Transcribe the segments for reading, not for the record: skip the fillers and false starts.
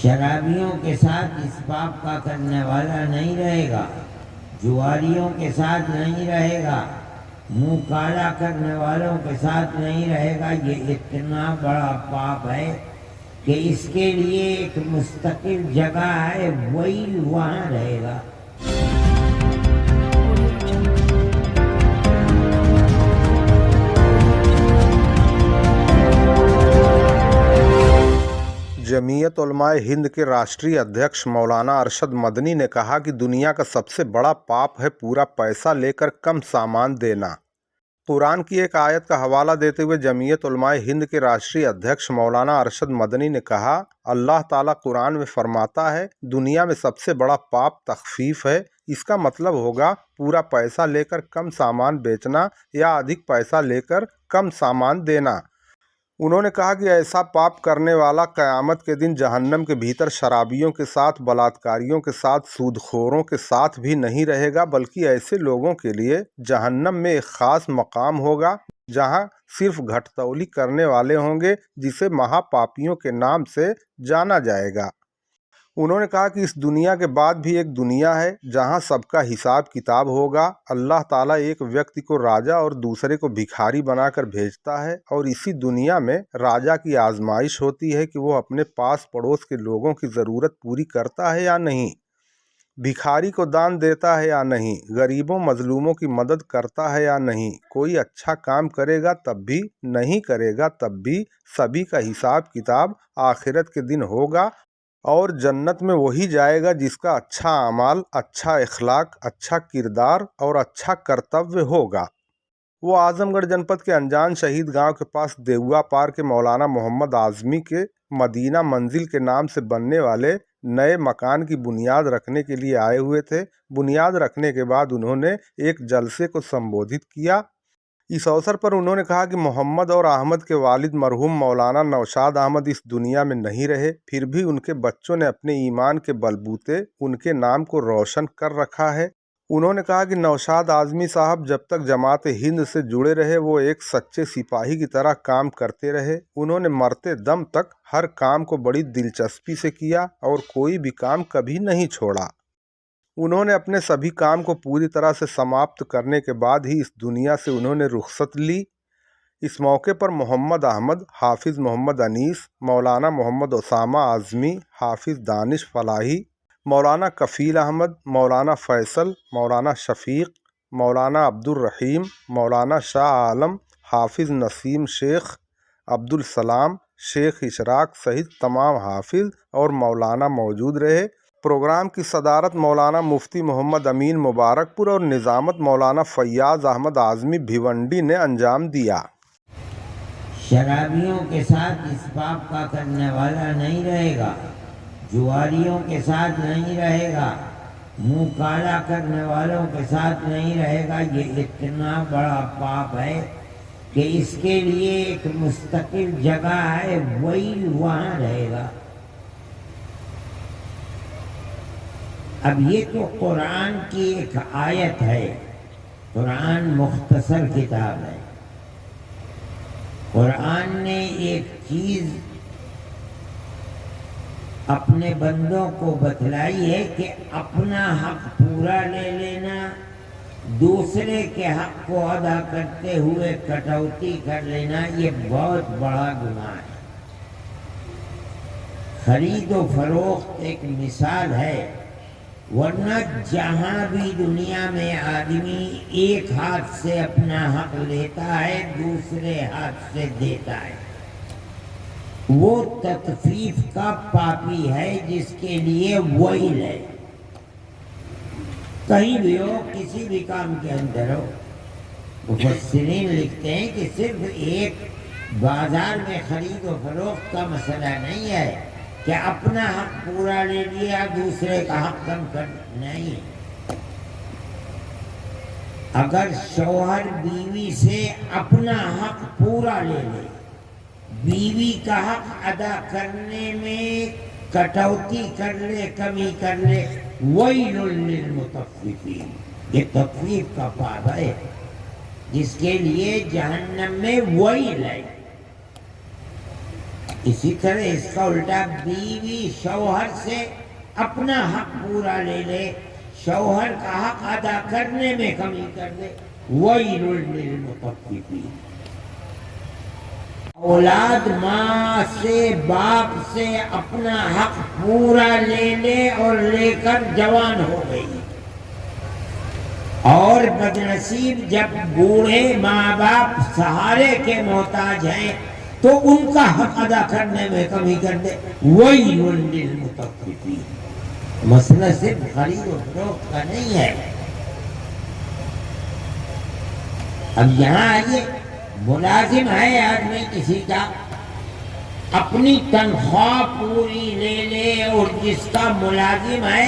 شرابیوں کے ساتھ اس پاپ کا کرنے والا نہیں رہے گا، جواریوں کے ساتھ نہیں رہے گا، منہ کالا کرنے والوں کے ساتھ نہیں رہے گا۔ یہ اتنا بڑا پاپ ہے کہ اس کے لیے ایک مستقل جگہ ہے، وہی وہاں رہے گا۔ جمعیت علماء ہند کے راشٹری ادھیکش مولانا ارشد مدنی نے کہا کہ دنیا کا سب سے بڑا پاپ ہے پورا پیسہ لے کر کم سامان دینا۔ قرآن کی ایک آیت کا حوالہ دیتے ہوئے جمعیت علماء ہند کے راشٹری ادھیکش مولانا ارشد مدنی نے کہا، اللہ تعالیٰ قرآن میں فرماتا ہے دنیا میں سب سے بڑا پاپ تخفیف ہے۔ اس کا مطلب ہوگا پورا پیسہ لے کر کم سامان بیچنا یا ادھک پیسہ لے کر کم سامان دینا۔ انہوں نے کہا کہ ایسا پاپ کرنے والا قیامت کے دن جہنم کے بھیتر شرابیوں کے ساتھ، بلاتکاریوں کے ساتھ، سود خوروں کے ساتھ بھی نہیں رہے گا، بلکہ ایسے لوگوں کے لیے جہنم میں ایک خاص مقام ہوگا جہاں صرف گھٹ تولی کرنے والے ہوں گے، جسے مہا پاپیوں کے نام سے جانا جائے گا۔ انہوں نے کہا کہ اس دنیا کے بعد بھی ایک دنیا ہے جہاں سب کا حساب کتاب ہوگا۔ اللہ تعالیٰ ایک ویکتی کو راجہ اور دوسرے کو بھکاری بنا کر بھیجتا ہے، اور اسی دنیا میں راجہ کی آزمائش ہوتی ہے کہ وہ اپنے پاس پڑوس کے لوگوں کی ضرورت پوری کرتا ہے یا نہیں، بھکاری کو دان دیتا ہے یا نہیں، غریبوں مظلوموں کی مدد کرتا ہے یا نہیں۔ کوئی اچھا کام کرے گا تب بھی، نہیں کرے گا تب بھی، سبھی کا حساب کتاب آخرت کے دن ہوگا، اور جنت میں وہی جائے گا جس کا اچھا اعمال، اچھا اخلاق، اچھا کردار اور اچھا کرتویہ ہوگا۔ وہ اعظم گڑھ جنپد کے انجان شہید گاؤں کے پاس دیوا پار کے مولانا محمد اعظمی کے مدینہ منزل کے نام سے بننے والے نئے مکان کی بنیاد رکھنے کے لیے آئے ہوئے تھے۔ بنیاد رکھنے کے بعد انہوں نے ایک جلسے کو سمبودھت کیا۔ اس اوسر پر انہوں نے کہا کہ محمد اور احمد کے والد مرحوم مولانا نوشاد احمد اس دنیا میں نہیں رہے، پھر بھی ان کے بچوں نے اپنے ایمان کے بلبوتے ان کے نام کو روشن کر رکھا ہے۔ انہوں نے کہا کہ نوشاد اعظمی صاحب جب تک جماعت ہند سے جڑے رہے وہ ایک سچے سپاہی کی طرح کام کرتے رہے۔ انہوں نے مرتے دم تک ہر کام کو بڑی دلچسپی سے کیا اور کوئی بھی کام کبھی نہیں چھوڑا۔ انہوں نے اپنے سبھی کام کو پوری طرح سے سماپت کرنے کے بعد ہی اس دنیا سے انہوں نے رخصت لی۔ اس موقع پر محمد احمد، حافظ محمد انیس، مولانا محمد اسامہ اعظمی، حافظ دانش فلاحی، مولانا کفیل احمد، مولانا فیصل، مولانا شفیق، مولانا عبدالرحیم، مولانا شاہ عالم، حافظ نسیم شیخ، عبدالسلام، شیخ اشراق سمیت تمام حافظ اور مولانا موجود رہے۔ پروگرام کی صدارت مولانا مفتی محمد امین مبارک پور اور نظامت مولانا فیاض احمد اعظمی بھیونڈی نے انجام دیا۔ شرابیوں کے ساتھ اس پاپ کا کرنے والا نہیں رہے گا، جواریوں کے ساتھ نہیں رہے گا، منہ کالا کرنے والوں کے ساتھ نہیں رہے گا۔ یہ اتنا بڑا پاپ ہے کہ اس کے لیے ایک مستقل جگہ ہے، وہی وہاں رہے گا۔ اب یہ تو قرآن کی ایک آیت ہے، قرآن مختصر کتاب ہے۔ قرآن نے ایک چیز اپنے بندوں کو بتلائی ہے کہ اپنا حق پورا لے لینا، دوسرے کے حق کو ادا کرتے ہوئے کٹوتی کر لینا، یہ بہت بڑا گناہ ہے۔ خرید و فروخت ایک مثال ہے، ورنہ جہاں بھی دنیا میں آدمی ایک ہاتھ سے اپنا حق لیتا ہے دوسرے ہاتھ سے دیتا ہے، وہ تطفیف کا پاپی ہے جس کے لیے ویل ہے۔ کہیں بھی ہو، کسی بھی کام کے اندر ہو، مفسرین لکھتے ہیں کہ صرف ایک بازار میں خرید و فروخت کا مسئلہ نہیں ہے کہ اپنا حق پورا لے لیا دوسرے کا حق کم کر نہیں۔ اگر شوہر بیوی سے اپنا حق پورا لے لے، بیوی کا حق ادا کرنے میں کٹوتی کر لے، کمی کر لے، ویل للمطففین، یہ تطفیف کا پاب ہے جس کے لیے جہنم میں ویل ہے۔ اسی طرح اس کا الٹا بیوی شوہر سے اپنا حق پورا لے لے، شوہر کا حق ادا کرنے میں کمی کر دے، وَيْلٌ لِّلْمُطَفِّفِينَ۔ اولاد ماں سے باپ سے اپنا حق پورا لے لے اور لے کر جوان ہو گئی، اور بدنصیب جب بوڑھے ماں باپ سہارے کے محتاج ہیں تو ان کا حق ادا کرنے میں کمی کر دے، وَيْلٌ لِّلْمُطَفِّفِينَ۔ مسئلہ صرف خرید و فروخت کا نہیں ہے۔ اب یہاں آئیے، ملازم ہے آدمی کسی کا، اپنی تنخواہ پوری لے لے اور جس کا ملازم ہے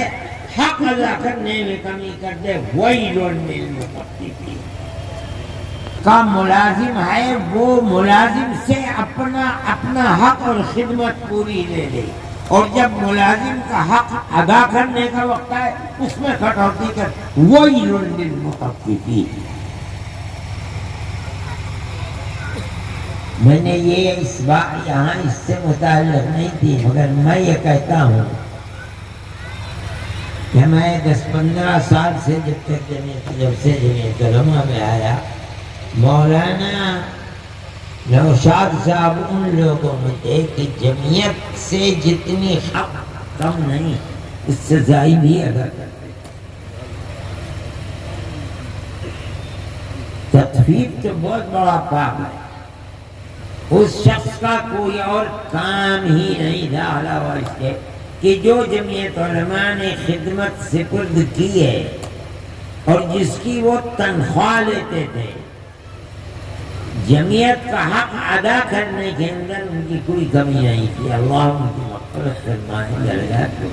حق ادا کرنے میں کمی کر دے، وَيْلٌ لِّلْمُطَفِّفِينَ۔ کا ملازم ہے وہ ملازم سے اپنا حق اور خدمت پوری لے لے، اور جب ملازم کا حق ادا کرنے کا وقت ہے اس میں کٹوتی کر، وَيْلٌ لِّلْمُطَفِّفِينَ۔ میں نے یہ اس بات یہاں اس سے متعلق نہیں تھی، مگر میں یہ کہتا ہوں کہ میں 10-15 سال سے جب سے جمعیت علماء میں آیا، مولانا نوشاد صاحب ان لوگوں میں تھے کہ جمعیت سے جتنی حق کم نہیں اس سے زائد ہی ادا کرتے۔ تخفیف تو بہت بڑا کام ہے، اس شخص کا کوئی اور کام ہی نہیں تھا علاوہ اس کے کہ جو جمعیت علماء نے خدمت سپرد کی ہے اور جس کی وہ تنخواہ لیتے تھے، جمعیت کا حق ادا کرنے کے اندر ان کی کوئی کمی نہیں تھی۔ اللہ ان کی مغفرت فرمائے، درجات کو